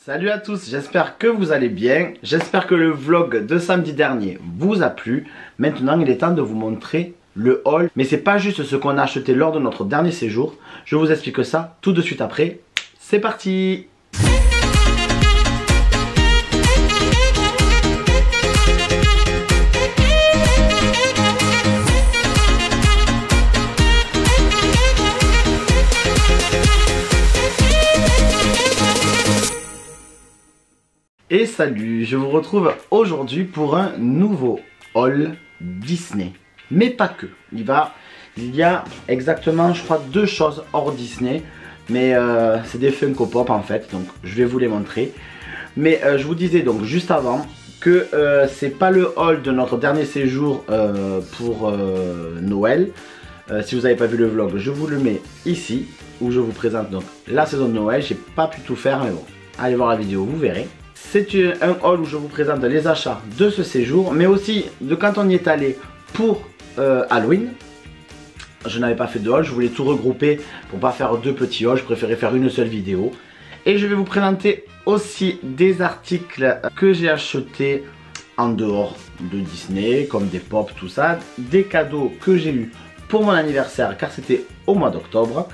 Salut à tous, j'espère que vous allez bien. J'espère que le vlog de samedi dernier vous a plu. Maintenant il est temps de vous montrer le haul. Mais c'est pas juste ce qu'on a acheté lors de notre dernier séjour. Je vous explique ça tout de suite après. C'est parti! Et salut, je vous retrouve aujourd'hui pour un nouveau haul Disney. Mais pas que, il y a exactement je crois deux choses hors Disney. Mais c'est des Funko Pop en fait, donc je vais vous les montrer. Mais je vous disais donc juste avant que c'est pas le haul de notre dernier séjour pour Noël. Si vous n'avez pas vu le vlog, je vous le mets ici, où je vous présente donc la saison de Noël. J'ai pas pu tout faire mais bon, allez voir la vidéo, vous verrez. C'est un haul où je vous présente les achats de ce séjour, mais aussi de quand on y est allé pour Halloween. Je n'avais pas fait de haul, je voulais tout regrouper pour pas faire deux petits hauls, je préférais faire une seule vidéo. Et je vais vous présenter aussi des articles que j'ai achetés en dehors de Disney, comme des pop, tout ça. Des cadeaux que j'ai eu pour mon anniversaire, car c'était au mois d'octobre.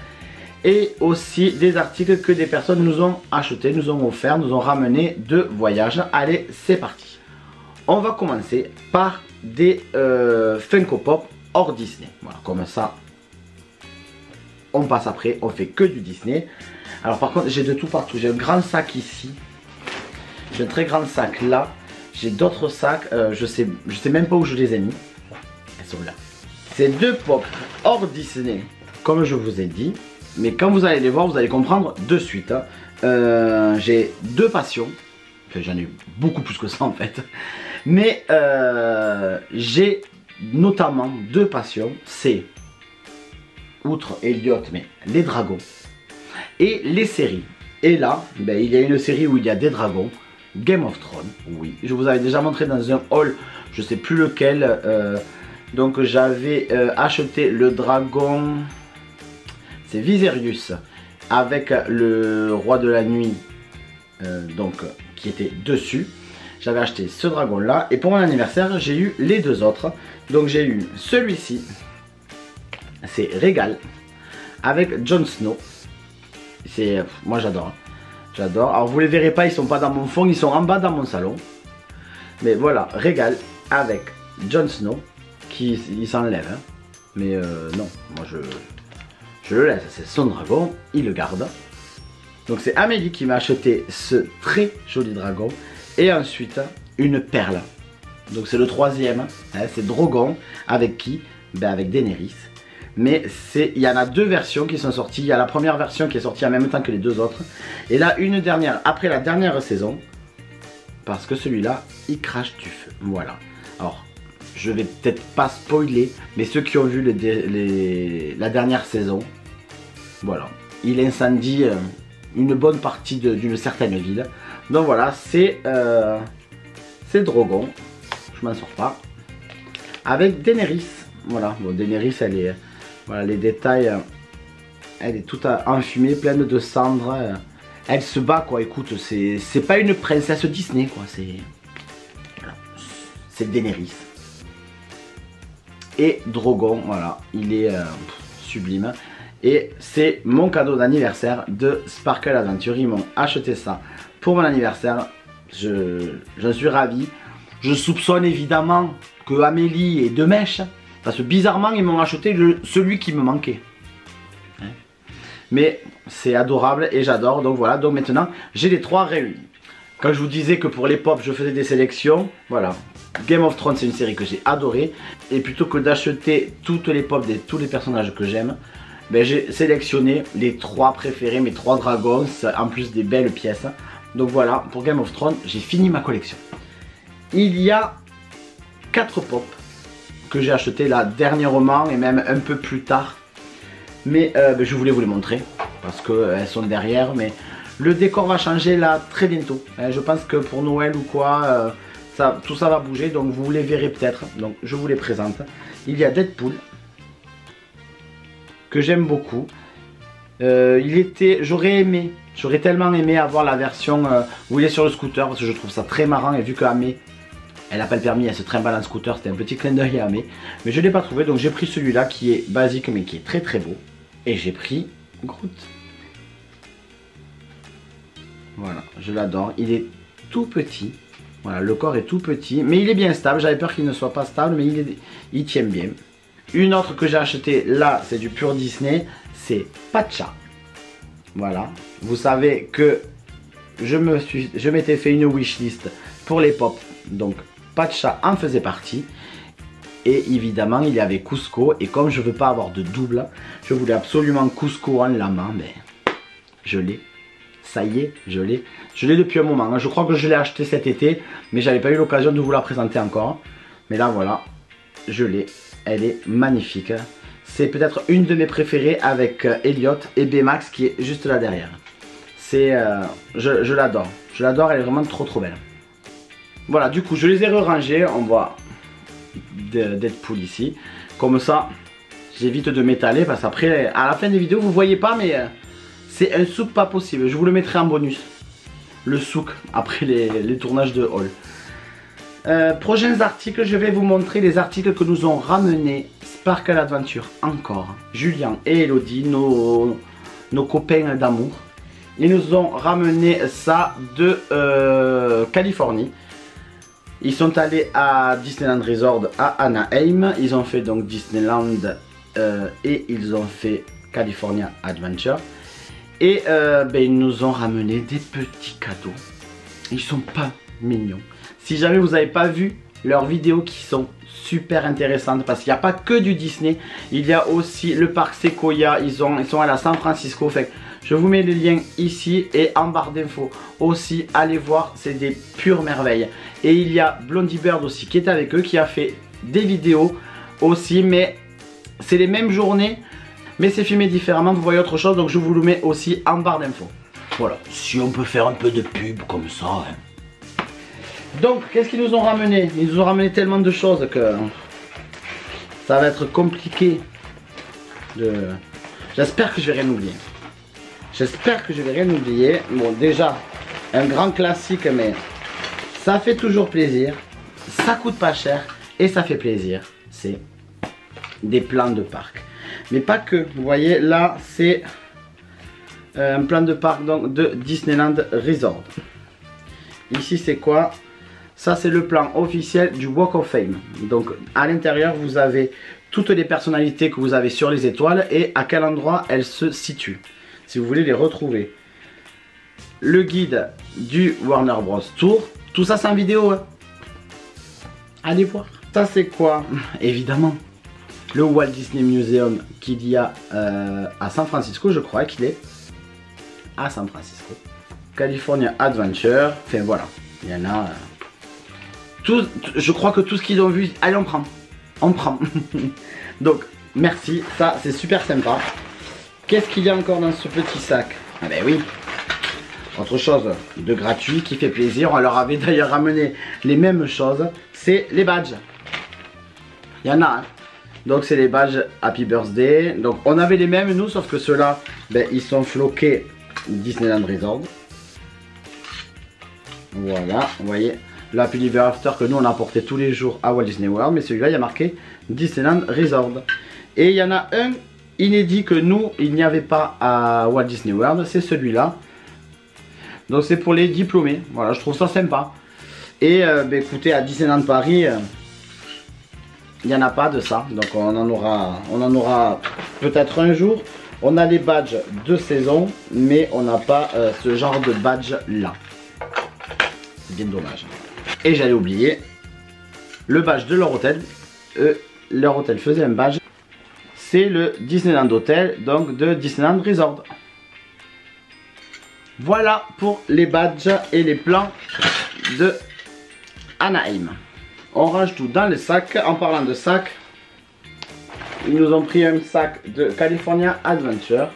Et aussi des articles que des personnes nous ont achetés, nous ont offert, nous ont ramenés de voyage. Allez, c'est parti. On va commencer par des Funko Pop hors Disney. Voilà, comme ça, on passe après, on fait que du Disney. Alors par contre, j'ai de tout partout. J'ai un grand sac ici. J'ai un très grand sac là. J'ai d'autres sacs, je sais même pas où je les ai mis. Elles sont là. C'est deux pop hors Disney, comme je vous ai dit. Mais quand vous allez les voir, vous allez comprendre de suite. J'ai deux passions. Enfin, j'en ai beaucoup plus que ça en fait. Mais j'ai notamment deux passions. C'est, outre Elliot, mais les dragons et les séries. Et là, ben, il y a une série où il y a des dragons. Game of Thrones, oui. Je vous avais déjà montré dans un haul, je sais plus lequel. Donc j'avais acheté le dragon... C'est Viserys avec le roi de la nuit donc qui était dessus. J'avais acheté ce dragon là et pour mon anniversaire j'ai eu les deux autres. Donc j'ai eu celui-ci, c'est Régal avec Jon Snow. C'est moi j'adore, j'adore. Alors vous les verrez pas, ils sont pas dans mon fond, ils sont en bas dans mon salon. Mais voilà, Régal avec Jon Snow qui il s'enlève hein. Mais non, moi je le laisse, c'est son dragon, il le garde. Donc c'est Amélie qui m'a acheté ce très joli dragon. Et ensuite une perle. Donc c'est le troisième, hein, c'est Drogon. Avec qui? Ben avec Daenerys. Mais il y en a deux versions qui sont sorties. Il y a la première version qui est sortie en même temps que les deux autres. Et là une dernière, après la dernière saison. Parce que celui-là, il crache du feu. Voilà. Alors, je vais peut-être pas spoiler. Mais ceux qui ont vu la dernière saison, voilà, il incendie une bonne partie d'une certaine ville. Donc voilà, c'est Drogon. Je m'en sors pas. Avec Daenerys. Voilà, bon Daenerys elle est... Voilà les détails. Elle est toute enfumée, pleine de cendres. Elle se bat quoi, écoute, c'est pas une princesse Disney quoi. Voilà, c'est Daenerys. Et Drogon, voilà, il est sublime. Et c'est mon cadeau d'anniversaire de Sparkle Adventure. Ils m'ont acheté ça pour mon anniversaire. J'en suis ravi. Je soupçonne évidemment que Amélie est de mèche. Parce que bizarrement, ils m'ont acheté celui qui me manquait. Hein? Mais c'est adorable et j'adore. Donc voilà, donc maintenant, j'ai les trois réunis. Quand je vous disais que pour les pop, je faisais des sélections, voilà. Game of Thrones, c'est une série que j'ai adorée. Et plutôt que d'acheter toutes les pop de tous les personnages que j'aime, ben, j'ai sélectionné les trois préférés, mes trois dragons, en plus des belles pièces. Donc voilà, pour Game of Thrones, j'ai fini ma collection. Il y a 4 pop que j'ai acheté là dernièrement et même un peu plus tard. Mais ben, je voulais vous les montrer parce qu'elles sont derrière. Mais le décor va changer là très bientôt. Je pense que pour Noël ou quoi, tout ça va bouger. Donc vous les verrez peut-être. Donc je vous les présente. Il y a Deadpool, que j'aime beaucoup. J'aurais aimé J'aurais tellement aimé avoir la version où il est sur le scooter parce que je trouve ça très marrant. Et vu que Amé, elle n'a pas le permis, elle se trimballe en scooter, c'était un petit clin d'œil à Amé. Mais je ne l'ai pas trouvé, donc j'ai pris celui-là qui est basique mais qui est très très beau. Et j'ai pris Groot. Voilà, je l'adore. Il est tout petit. Voilà, le corps est tout petit, mais il est bien stable. J'avais peur qu'il ne soit pas stable, mais il tient bien. Une autre que j'ai acheté là, c'est du pur Disney, c'est Pacha. Voilà, vous savez que je m'étais fait une wishlist pour les pop, donc Pacha en faisait partie. Et évidemment, il y avait Cusco, et comme je ne veux pas avoir de double, je voulais absolument Cusco en lama, mais je l'ai. Ça y est, je l'ai. Je l'ai depuis un moment. Je crois que je l'ai acheté cet été, mais j'avais pas eu l'occasion de vous la présenter encore. Mais là, voilà, je l'ai. Elle est magnifique. C'est peut-être une de mes préférées avec Elliot et Baymax qui est juste là derrière. C'est, je l'adore. Je l'adore, elle est vraiment trop belle. Voilà, du coup, je les ai re-rangés. On voit Deadpool ici. Comme ça, j'évite de m'étaler parce qu'après, à la fin des vidéos, vous voyez pas, mais c'est un souk pas possible. Je vous le mettrai en bonus. Le souk après les tournages de haul. Prochains articles, je vais vous montrer les articles que nous ont ramenés Sparkle Adventure encore. Julien et Elodie, nos copains d'amour. Ils nous ont ramené ça de Californie. Ils sont allés à Disneyland Resort à Anaheim. Ils ont fait donc Disneyland et ils ont fait California Adventure. Et ils nous ont ramené des petits cadeaux. Ils sont pas mignons. Si jamais vous n'avez pas vu leurs vidéos qui sont super intéressantes, parce qu'il n'y a pas que du Disney, il y a aussi le parc Sequoia, ils sont allés à San Francisco. Fait que je vous mets les liens ici et en barre d'infos aussi, allez voir, c'est des pures merveilles. Et il y a Blondie Bird aussi qui est avec eux, qui a fait des vidéos aussi, mais c'est les mêmes journées, mais c'est filmé différemment, vous voyez autre chose, donc je vous le mets aussi en barre d'infos. Voilà, si on peut faire un peu de pub comme ça, hein. Donc, qu'est-ce qu'ils nous ont ramené? Ils nous ont ramené tellement de choses que ça va être compliqué de... J'espère que je vais rien oublier. J'espère que je vais rien oublier. Bon, déjà, un grand classique, mais ça fait toujours plaisir. Ça coûte pas cher et ça fait plaisir. C'est des plans de parc. Mais pas que. Vous voyez, là, c'est un plan de parc donc, de Disneyland Resort. Ici, c'est quoi? Ça, c'est le plan officiel du Walk of Fame. Donc, à l'intérieur, vous avez toutes les personnalités que vous avez sur les étoiles et à quel endroit elles se situent, si vous voulez les retrouver. Le guide du Warner Bros Tour. Tout ça, c'est en vidéo, hein. Allez voir. Ça, c'est quoi? Évidemment, le Walt Disney Museum qu'il y a à San Francisco. Je crois qu'il est à San Francisco. California Adventure. Enfin, voilà. Il y en a... je crois que tout ce qu'ils ont vu, allez on prend. On prend. Donc merci, ça c'est super sympa. Qu'est-ce qu'il y a encore dans ce petit sac? Ah ben oui, autre chose de gratuit qui fait plaisir. On leur avait d'ailleurs ramené les mêmes choses. C'est les badges. Il y en a hein. Donc c'est les badges Happy Birthday. Donc on avait les mêmes nous, sauf que ceux-là, ben, ils sont floqués Disneyland Resort. Voilà, vous voyez. La Happy Ever After que nous on a porté tous les jours à Walt Disney World, mais celui-là il y a marqué Disneyland Resort. Et il y en a un inédit que nous il n'y avait pas à Walt Disney World, c'est celui-là. Donc c'est pour les diplômés, voilà, je trouve ça sympa. Et écoutez, à Disneyland Paris, il n'y en a pas de ça, donc on en aura peut-être un jour. On a les badges de saison, mais on n'a pas ce genre de badge là. C'est bien dommage. Et j'allais oublier le badge de leur hôtel. Leur hôtel faisait un badge. C'est le Disneyland Hotel, donc de Disneyland Resort. Voilà pour les badges et les plans de Anaheim. On range tout dans le sac. En parlant de sac, ils nous ont pris un sac de California Adventure.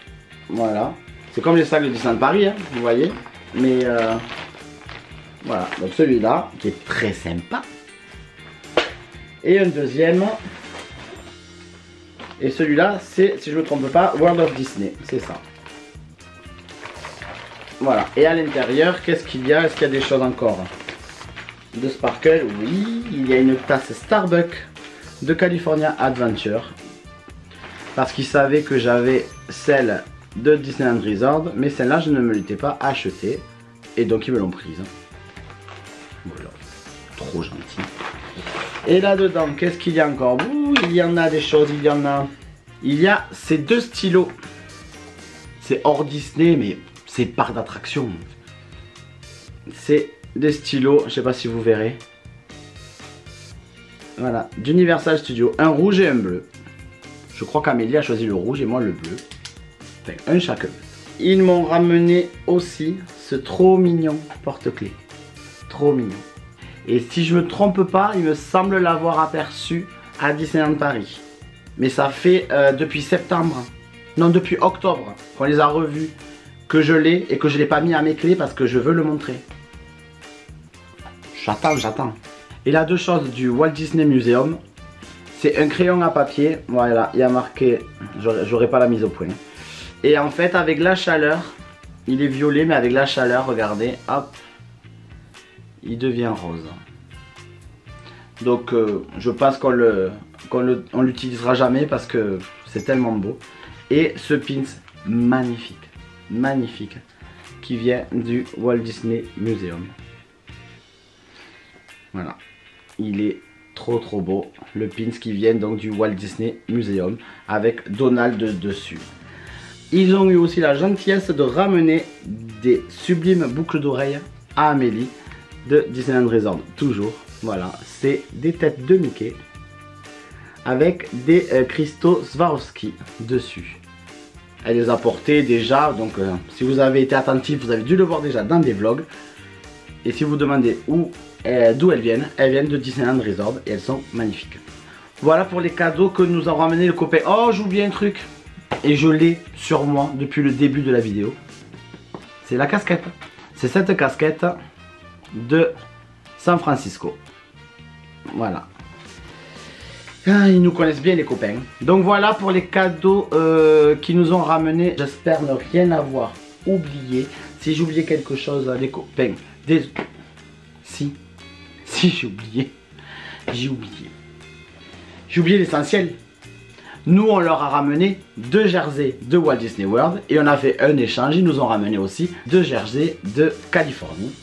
Voilà. C'est comme les sacs de Disneyland Paris, hein, vous voyez. Mais... voilà, donc celui-là qui est très sympa. Et un deuxième. Et celui-là, c'est, si je ne me trompe pas, World of Disney. C'est ça. Voilà. Et à l'intérieur, qu'est-ce qu'il y a? Est-ce qu'il y a des choses encore? De Sparkle, oui. Il y a une tasse Starbucks de California Adventure. Parce qu'ils savaient que j'avais celle de Disneyland Resort. Mais celle-là, je ne me l'étais pas achetée. Et donc, ils me l'ont prise. Voilà. Trop gentil. Et là-dedans, qu'est-ce qu'il y a encore? Ouh, il y en a des choses, il y en a. Il y a ces deux stylos. C'est hors Disney, mais c'est parc d'attraction. C'est des stylos, je sais pas si vous verrez. Voilà, d'Universal Studios. Un rouge et un bleu. Je crois qu'Amélie a choisi le rouge et moi le bleu. Enfin, un chacun. Ils m'ont ramené aussi ce trop mignon porte-clés. Trop mignon. Et si je me trompe pas, il me semble l'avoir aperçu à Disneyland Paris. Mais ça fait depuis septembre, non depuis octobre, qu'on les a revus, que je l'ai et que je ne l'ai pas mis à mes clés parce que je veux le montrer. J'attends. Et là, deux choses du Walt Disney Museum. C'est un crayon à papier, voilà, il y a marqué, j'aurai pas la mise au point. Et en fait, avec la chaleur, il est violet, mais avec la chaleur, regardez, hop. Il devient rose. Donc je pense qu'on l'utilisera jamais parce que c'est tellement beau. Et ce pins magnifique, magnifique, qui vient du Walt Disney Museum. Voilà, il est trop beau. Le pins qui vient donc du Walt Disney Museum avec Donald dessus. Ils ont eu aussi la gentillesse de ramener des sublimes boucles d'oreilles à Amélie de Disneyland Resort, toujours. Voilà, c'est des têtes de Mickey avec des cristaux Swarovski dessus. Elle les a portées déjà, donc si vous avez été attentif, vous avez dû le voir déjà dans des vlogs. Et si vous demandez d'où elles viennent de Disneyland Resort et elles sont magnifiques. Voilà pour les cadeaux que nous a ramené le copain. Oh, j'ai oublié un truc. Et je l'ai sur moi depuis le début de la vidéo. C'est la casquette. C'est cette casquette de San Francisco. Voilà. Ah, ils nous connaissent bien les copains. Donc voilà pour les cadeaux qu'ils nous ont ramenés. J'espère ne rien avoir oublié. Si j'ai oublié quelque chose, les copains, si j'ai oublié. J'ai oublié l'essentiel. Nous, on leur a ramené 2 jerseys de Walt Disney World et on a fait un échange. Ils nous ont ramené aussi 2 jerseys de Californie.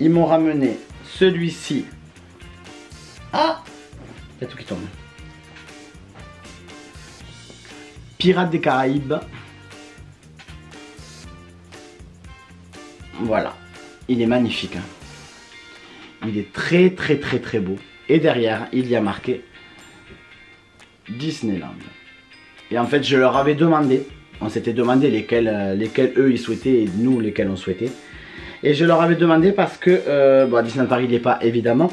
Ils m'ont ramené celui-ci. Ah, il y a tout qui tombe. Pirates des Caraïbes. Voilà, il est magnifique. Il est très beau. Et derrière, il y a marqué Disneyland. Et en fait, je leur avais demandé, on s'était demandé lesquels eux ils souhaitaient et nous lesquels on souhaitait. Et je leur avais demandé parce que, bon, à Disneyland Paris il n'y est pas évidemment,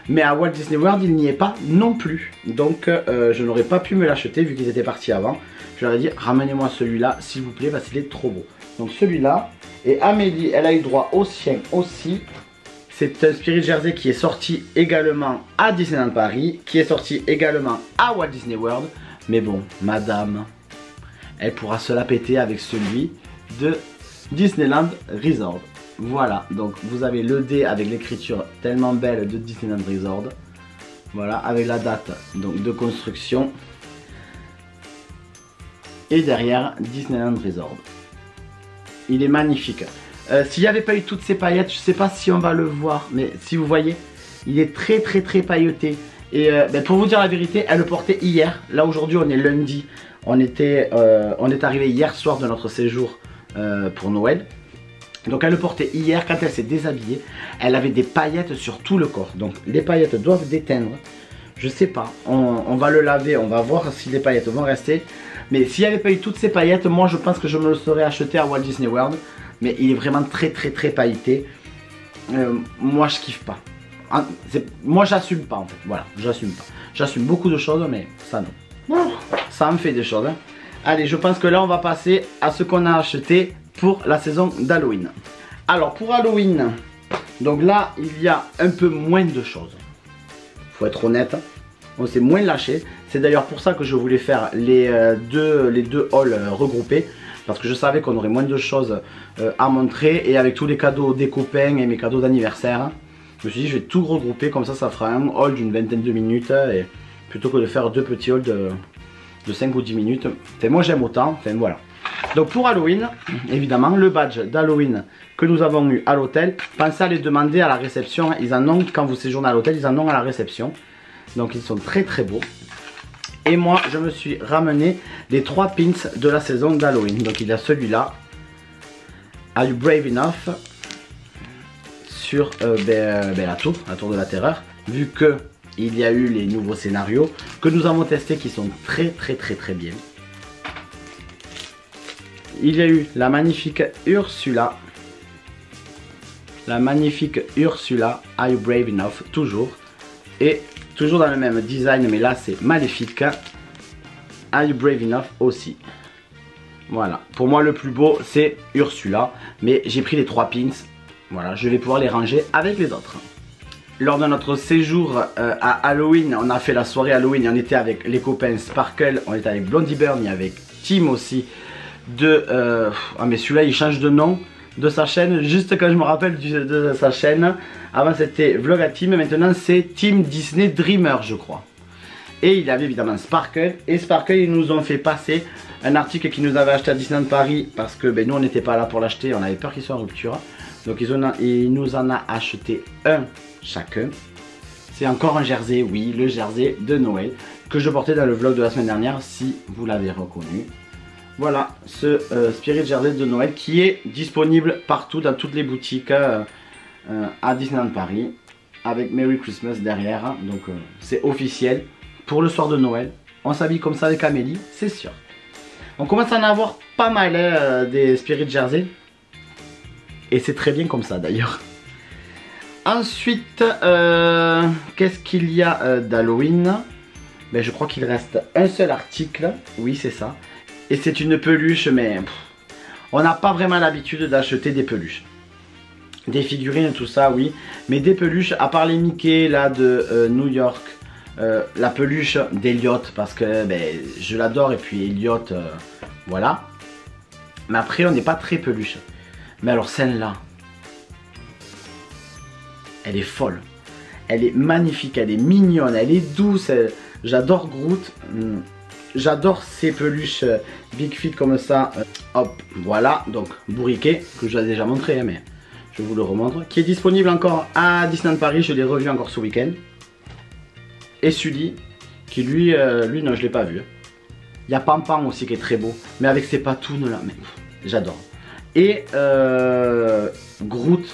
mais à Walt Disney World il n'y est pas non plus. Donc je n'aurais pas pu me l'acheter vu qu'ils étaient partis avant. Je leur ai dit ramenez-moi celui-là s'il vous plaît parce qu'il est trop beau. Donc celui-là, et Amélie elle a eu droit au sien aussi. C'est un Spirit Jersey qui est sorti également à Disneyland Paris, qui est sorti également à Walt Disney World. Mais bon, madame, elle pourra se la péter avec celui de Disneyland Resort. Voilà, donc vous avez le D avec l'écriture tellement belle de Disneyland Resort. Voilà, avec la date donc de construction. Et derrière, Disneyland Resort. Il est magnifique. S'il n'y avait pas eu toutes ces paillettes, je ne sais pas si on va le voir, mais si vous voyez, il est très pailleté. Et pour vous dire la vérité, elle le portait hier. Là aujourd'hui on est lundi. On est arrivé hier soir de notre séjour pour Noël. Donc elle le portait hier. Quand elle s'est déshabillée, elle avait des paillettes sur tout le corps. Donc les paillettes doivent déteindre. Je sais pas, on va le laver, on va voir si les paillettes vont rester. Mais s'il n'y avait pas eu toutes ces paillettes, moi je pense que je me le serais acheté à Walt Disney World. Mais il est vraiment très pailleté. Moi je kiffe pas. Moi j'assume pas en fait, voilà, j'assume pas. J'assume beaucoup de choses mais ça non. Ça me fait des choses hein. Allez, je pense que là on va passer à ce qu'on a acheté pour la saison d'Halloween. Alors pour Halloween, donc là il y a un peu moins de choses. Faut être honnête, on s'est moins lâché. C'est d'ailleurs pour ça que je voulais faire les deux hauls regroupés. parce que je savais qu'on aurait moins de choses à montrer. Et avec tous les cadeaux des copains et mes cadeaux d'anniversaire, je me suis dit je vais tout regrouper, comme ça fera un haul d'une vingtaine de minutes, et plutôt que de faire deux petits hauls de 5 ou 10 minutes. Enfin, moi j'aime autant, enfin voilà. Donc pour Halloween, évidemment, le badge d'Halloween que nous avons eu à l'hôtel, pensez à les demander à la réception. Ils en ont, quand vous séjournez à l'hôtel, ils en ont à la réception. Donc ils sont très très beaux. Et moi, je me suis ramené les 3 pins de la saison d'Halloween. Donc il y a celui-là, Are You Brave Enough, sur la tour de la terreur. Vu que il y a eu les nouveaux scénarios que nous avons testés qui sont très bien. Il y a eu la magnifique Ursula. La magnifique Ursula, Are You Brave Enough, toujours. Et toujours dans le même design, mais là c'est maléfique. Are You Brave Enough aussi. Voilà. Pour moi le plus beau c'est Ursula. Mais j'ai pris les 3 pins. Voilà, je vais pouvoir les ranger avec les autres. Lors de notre séjour à Halloween, on a fait la soirée Halloween et on était avec les copains Sparkle, on était avec Blondie Burn et avec Tim aussi. Ah mais celui-là il change de nom de sa chaîne, juste quand je me rappelle de sa chaîne. Avant c'était Vlog à Tim, maintenant c'est Team Disney Dreamer je crois. Et il y avait évidemment Sparkle, et Sparkle ils nous ont fait passer un article qu'ils nous avaient acheté à Disneyland Paris, parce que nous on n'était pas là pour l'acheter, on avait peur qu'il soit en rupture. Donc il nous en a acheté un chacun. C'est encore un jersey, oui, le jersey de Noël que je portais dans le vlog de la semaine dernière, si vous l'avez reconnu. Voilà, ce Spirit Jersey de Noël qui est disponible partout dans toutes les boutiques à Disneyland Paris, avec Merry Christmas derrière. Donc c'est officiel pour le soir de Noël. On s'habille comme ça avec Amélie, c'est sûr. On commence à en avoir pas mal des Spirit Jersey. Et c'est très bien comme ça d'ailleurs. Ensuite, qu'est-ce qu'il y a d'Halloween? Je crois qu'il reste un seul article. Oui, c'est ça. Et c'est une peluche, mais on n'a pas vraiment l'habitude d'acheter des peluches. Des figurines et tout ça, oui. Mais des peluches, à part les Mickey là de New York, la peluche d'Elliot, parce que je l'adore, et puis Elliot, voilà. Mais après, on n'est pas très peluche. Mais alors celle-là, elle est folle. Elle est magnifique, elle est mignonne, elle est douce. J'adore Groot. J'adore ces peluches Big Fit comme ça. Hop, voilà. Donc bourriquet, que je l'ai déjà montré, hein, mais je vous le remontre. Qui est disponible encore à Disneyland Paris. Je l'ai revu encore ce week-end. Et Sully, qui lui non, je l'ai pas vu. Il y a Pampan aussi qui est très beau. Mais avec ses patounes là, mais j'adore. Et Groot,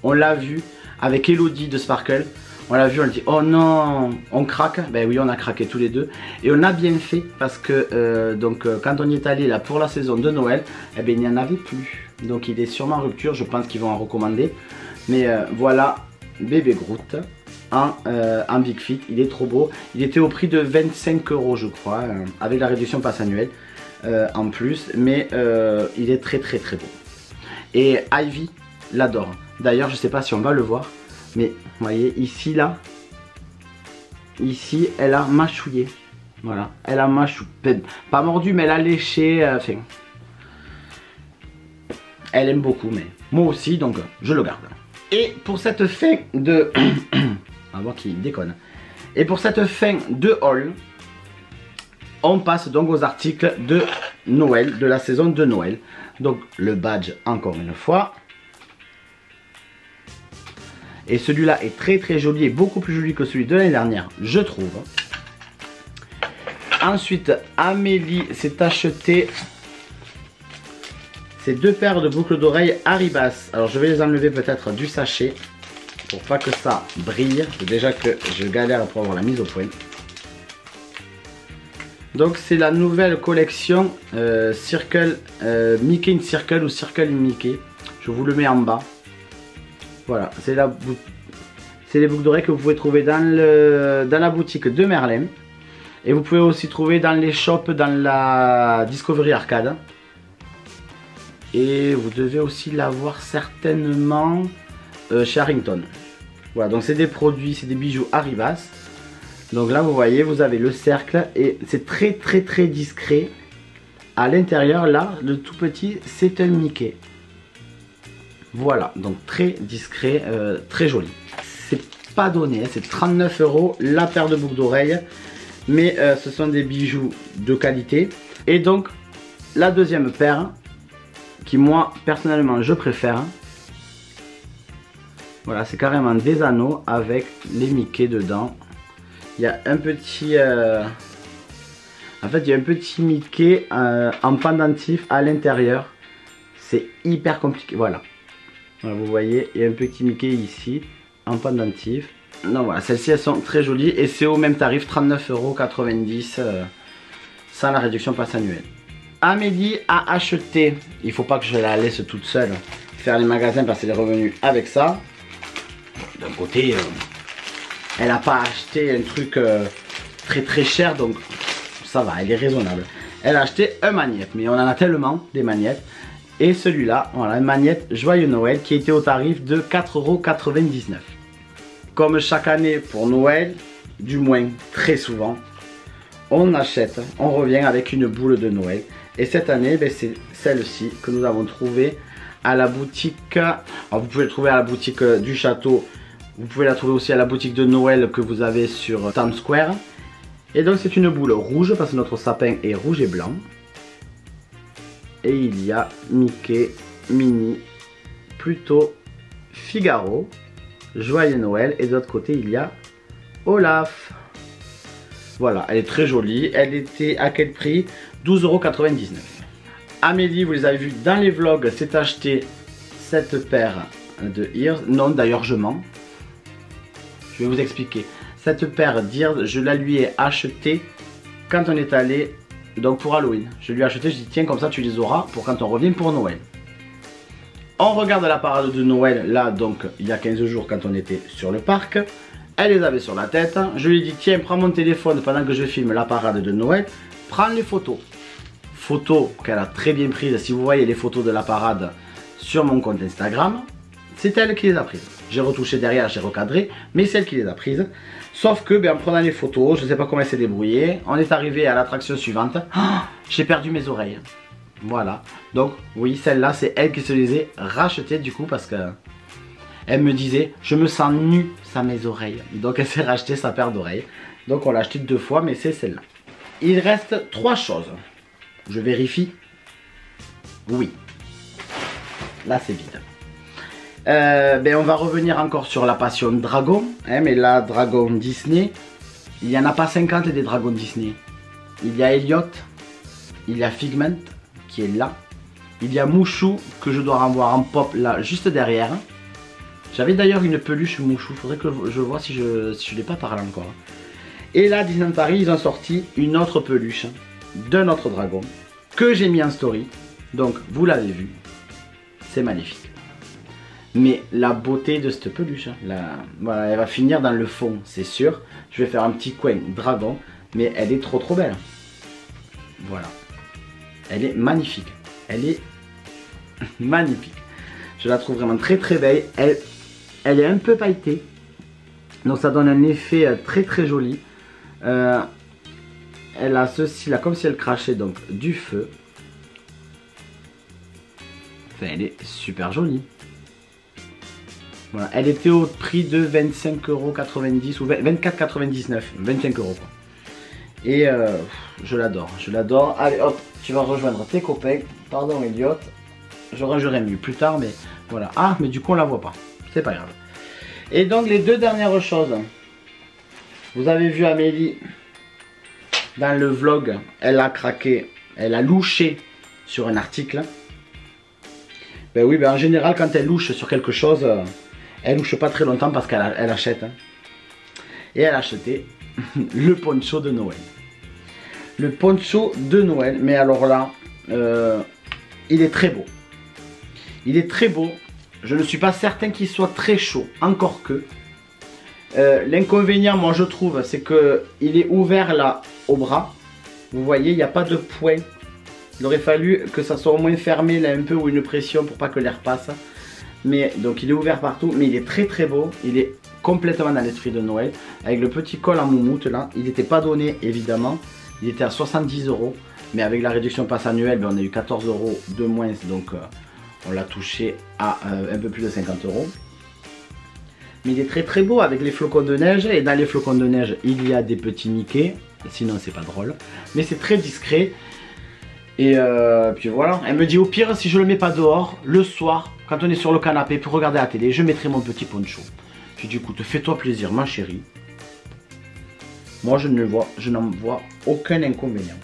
on l'a vu avec Elodie de Sparkle. On l'a vu, on a dit oh non, on craque. Ben oui, on a craqué tous les deux. Et on a bien fait parce que quand on y est allé là pour la saison de Noël, il n'y en avait plus. Donc il est sûrement en rupture, je pense qu'ils vont en recommander. Mais voilà, bébé Groot en Big Fit, il est trop beau. Il était au prix de 25 € je crois, avec la réduction passe annuelle en plus. Mais il est très beau. Et Ivy l'adore. D'ailleurs, je sais pas si on va le voir, mais vous voyez ici là, ici elle a mâchouillé. Voilà, elle a mâchouillé, pas mordu, mais elle a léché. Enfin, elle aime beaucoup, mais moi aussi, donc je le garde. Et pour cette fin de, on va voir qui déconne. Et pour cette fin de haul, on passe donc aux articles de Noël, de la saison de Noël. Donc le badge encore une fois. Et celui-là est très joli et beaucoup plus joli que celui de l'année dernière, je trouve. Ensuite, Amélie s'est acheté ces 2 paires de boucles d'oreilles Arribas. Alors je vais les enlever peut-être du sachet pour pas que ça brille. Déjà que je galère pour avoir la mise au point. Donc c'est la nouvelle collection Circle Mickey in Circle ou Circle in Mickey. Je vous le mets en bas. Voilà, c'est les boucles d'oreilles que vous pouvez trouver dans la boutique de Merlin. Et vous pouvez aussi trouver dans les shops, dans la Discovery Arcade. Et vous devez aussi l'avoir certainement chez Harrington. Voilà, donc c'est des produits, c'est des bijoux Arribas. Donc là vous voyez, vous avez le cercle et c'est très discret. à l'intérieur, là, le tout petit, c'est un Mickey. Voilà, donc très discret, très joli. C'est pas donné, c'est 39 € la paire de boucles d'oreilles. Mais ce sont des bijoux de qualité. Et donc, la deuxième paire, qui moi, personnellement, je préfère. Voilà, c'est carrément des anneaux avec les Mickey dedans. Il y a un petit... En fait, il y a un petit Mickey en pendentif à l'intérieur. C'est hyper compliqué, voilà. Voilà, vous voyez, il y a un petit Mickey ici, en pendentif. Non, voilà, celles-ci, elles sont très jolies et c'est au même tarif, 39,90 € sans la réduction passe annuelle. Amélie a acheté, il ne faut pas que je la laisse toute seule faire les magasins parce qu'elle est revenue avec ça. D'un côté, elle n'a pas acheté un truc très cher, donc ça va, elle est raisonnable. Elle a acheté un magnète, mais on en a tellement des magnettes. Et celui-là, voilà, une magnète Joyeux Noël qui était au tarif de 4,99 €. Comme chaque année pour Noël, du moins très souvent, on achète, on revient avec une boule de Noël. Et cette année, ben, c'est celle-ci que nous avons trouvée à la boutique. Alors, vous pouvez la trouver à la boutique du château. Vous pouvez la trouver aussi à la boutique de Noël que vous avez sur Times Square. Et donc c'est une boule rouge parce que notre sapin est rouge et blanc. Et il y a Mickey, Minnie, Pluto, Figaro, Joyeux Noël. Et de l'autre côté il y a Olaf. Voilà, elle est très jolie. Elle était à quel prix? 12,99 €. Amélie, vous les avez vus dans les vlogs, s'est acheté cette paire de ears. Non, d'ailleurs je mens. Je vais vous expliquer. Cette paire d'ears, je la lui ai achetée quand on est allé donc pour Halloween. Je lui ai acheté, je dis tiens, comme ça tu les auras pour quand on revient pour Noël. On regarde la parade de Noël là, donc il y a 15 jours quand on était sur le parc. Elle les avait sur la tête. Je lui ai dit tiens, prends mon téléphone pendant que je filme la parade de Noël. Prends les photos. Photos qu'elle a très bien prises. Si vous voyez les photos de la parade sur mon compte Instagram, c'est elle qui les a prises. J'ai retouché derrière, j'ai recadré, mais c'est elle qui les a prises. Sauf que ben, en prenant les photos, je ne sais pas comment elle s'est débrouillée. On est arrivé à l'attraction suivante. Oh, j'ai perdu mes oreilles. Voilà. Donc oui, celle-là, c'est elle qui se les a rachetées du coup parce que elle me disait je me sens nue sans mes oreilles. Donc elle s'est racheté sa paire d'oreilles. Donc on l'a acheté 2 fois, mais c'est celle-là. Il reste 3 choses. Je vérifie. Oui. Là c'est vide. Ben on va revenir encore sur la passion dragon. Hein, mais là, dragon Disney. Il n'y en a pas 50 des dragons Disney. Il y a Elliot. Il y a Figment qui est là. Il y a Mouchou que je dois renvoyer en pop là juste derrière. J'avais d'ailleurs une peluche Mouchou. Faudrait que je vois si je ne l'ai pas parlé encore. Et là, Disneyland Paris, ils ont sorti une autre peluche d'un autre dragon que j'ai mis en story. Donc, vous l'avez vu. C'est magnifique. Mais la beauté de cette peluche, voilà, elle va finir dans le fond, c'est sûr. Je vais faire un petit coin dragon, mais elle est trop belle. Voilà. Elle est magnifique. Elle est magnifique. Je la trouve vraiment très belle. Elle est un peu pailletée. Donc ça donne un effet très joli. Elle a ceci là comme si elle crachait donc du feu. Enfin, elle est super jolie. Voilà, elle était au prix de 25,90 € ou 24,99 €, 25 € quoi. Et je l'adore. Allez hop, tu vas rejoindre tes copains. Pardon Elliot, je rangerai mieux plus tard, mais voilà. Ah, mais du coup on la voit pas, c'est pas grave. Et donc les deux dernières choses. Vous avez vu Amélie dans le vlog, elle a craqué, elle a louché sur un article. Ben oui, ben en général quand elle louche sur quelque chose, elle louche pas très longtemps parce qu'elle achète. Hein. Et elle a acheté le poncho de Noël. Le poncho de Noël, mais alors là, il est très beau. Il est très beau. Je ne suis pas certain qu'il soit très chaud, encore que. L'inconvénient, moi je trouve, c'est que il est ouvert là au bras. Vous voyez, il n'y a pas de point. Il aurait fallu que ça soit au moins fermé là un peu ou une pression pour pas que l'air passe. Mais donc il est ouvert partout, mais il est très beau. Il est complètement dans l'esprit de Noël. Avec le petit col en moumoute là, il n'était pas donné évidemment. Il était à 70 €. Mais avec la réduction passe annuelle, ben, on a eu 14 € de moins. Donc on l'a touché à un peu plus de 50 €. Mais il est très très beau avec les flocons de neige. Et dans les flocons de neige, il y a des petits Mickey. Sinon c'est pas drôle. Mais c'est très discret. Et puis voilà. Elle me dit au pire, si je le mets pas dehors, le soir, quand on est sur le canapé pour regarder la télé, je mettrai mon petit poncho. Puis du coup, fais-toi plaisir ma chérie. Moi je n'en vois aucun inconvénient.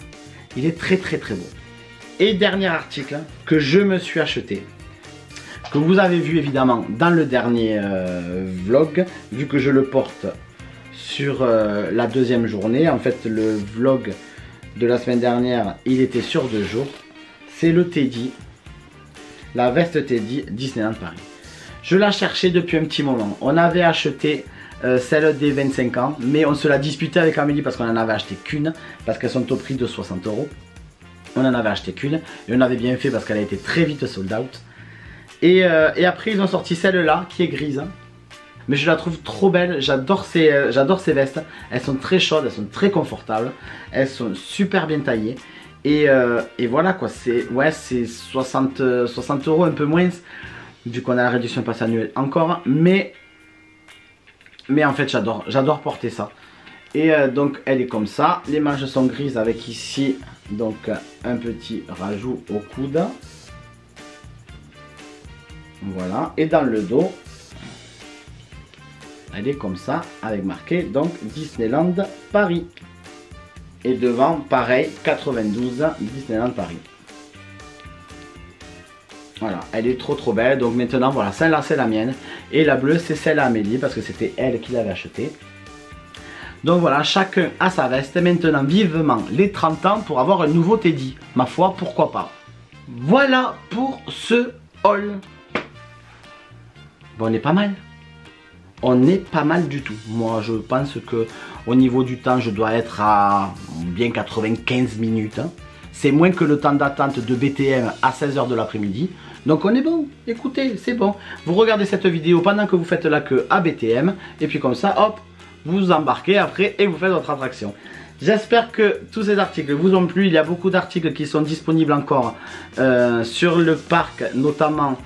Il est très très très beau. Et dernier article que je me suis acheté, que vous avez vu évidemment dans le dernier vlog, vu que je le porte sur la deuxième journée. En fait le vlog de la semaine dernière il était sur 2 jours. C'est le Teddy, la veste Teddy Disneyland Paris. Je la cherchais depuis un petit moment. On avait acheté celle des 25 ans, mais on se l'a disputé avec Amélie parce qu'on en avait acheté qu'une, parce qu'elles sont au prix de 60 €. On en avait acheté qu'une et on avait bien fait parce qu'elle a été très vite sold out. Et après ils ont sorti celle-là qui est grise. Mais je la trouve trop belle, j'adore ces vestes. Elles sont très chaudes, elles sont très confortables. Elles sont super bien taillées. Et voilà quoi, c'est 60 €, un peu moins. Vu qu'on a la réduction passe annuelle encore. Mais en fait j'adore porter ça. Et donc elle est comme ça. Les manches sont grises avec ici donc un petit rajout au coude. Voilà, et dans le dos, elle est comme ça, avec marqué donc Disneyland Paris. Et devant, pareil, 92 Disneyland Paris. Voilà, elle est trop belle. Donc maintenant, voilà, celle-là c'est la mienne. Et la bleue c'est celle à Amélie, parce que c'était elle qui l'avait achetée. Donc voilà, chacun a sa veste. Maintenant, vivement les 30 ans pour avoir un nouveau Teddy. Ma foi, pourquoi pas. Voilà pour ce haul. Bon, on est pas mal. On est pas mal du tout. Moi, je pense que au niveau du temps, je dois être à bien 95 minutes. Hein. C'est moins que le temps d'attente de BTM à 16 h de l'après-midi. Donc on est bon. Écoutez, c'est bon. Vous regardez cette vidéo pendant que vous faites la queue à BTM. Et puis comme ça, hop, vous embarquez après et vous faites votre attraction. J'espère que tous ces articles vous ont plu. Il y a beaucoup d'articles qui sont disponibles encore sur le parc, notamment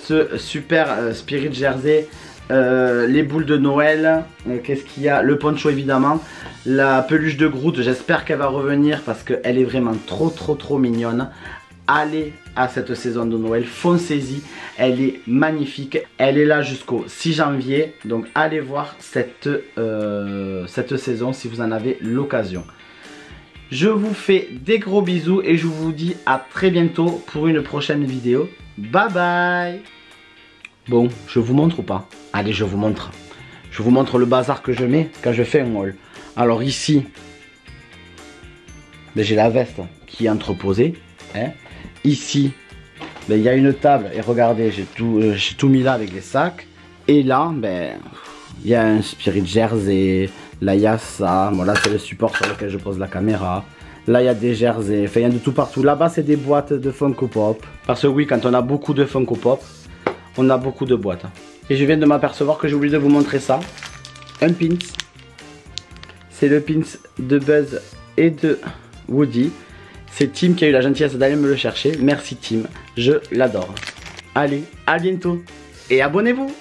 ce super Spirit Jersey, les boules de Noël, qu'est-ce qu'il y a, le poncho évidemment, la peluche de Groot, j'espère qu'elle va revenir parce qu'elle est vraiment trop mignonne. Allez à cette saison de Noël, foncez-y, elle est magnifique, elle est là jusqu'au 6 janvier, donc allez voir cette saison si vous en avez l'occasion. Je vous fais des gros bisous et je vous dis à très bientôt pour une prochaine vidéo. Bye bye. Bon, je vous montre ou pas? Allez, je vous montre. Je vous montre le bazar que je mets quand je fais un haul. Alors ici, ben, j'ai la veste qui est entreposée. Hein. Ici, ben, il y a une table et regardez, j'ai tout mis là avec les sacs. Et là, ben, il y a un Spirit Jersey. Là, il y a ça. Bon, là, c'est le support sur lequel je pose la caméra. Là, il y a des jerseys. Enfin, il y a de tout partout. Là-bas, c'est des boîtes de Funko Pop. Parce que oui, quand on a beaucoup de Funko Pop, on a beaucoup de boîtes. Et je viens de m'apercevoir que j'ai oublié de vous montrer ça. Un pins. C'est le pins de Buzz et de Woody. C'est Tim qui a eu la gentillesse d'aller me le chercher. Merci Tim, je l'adore. Allez, à bientôt. Et abonnez-vous.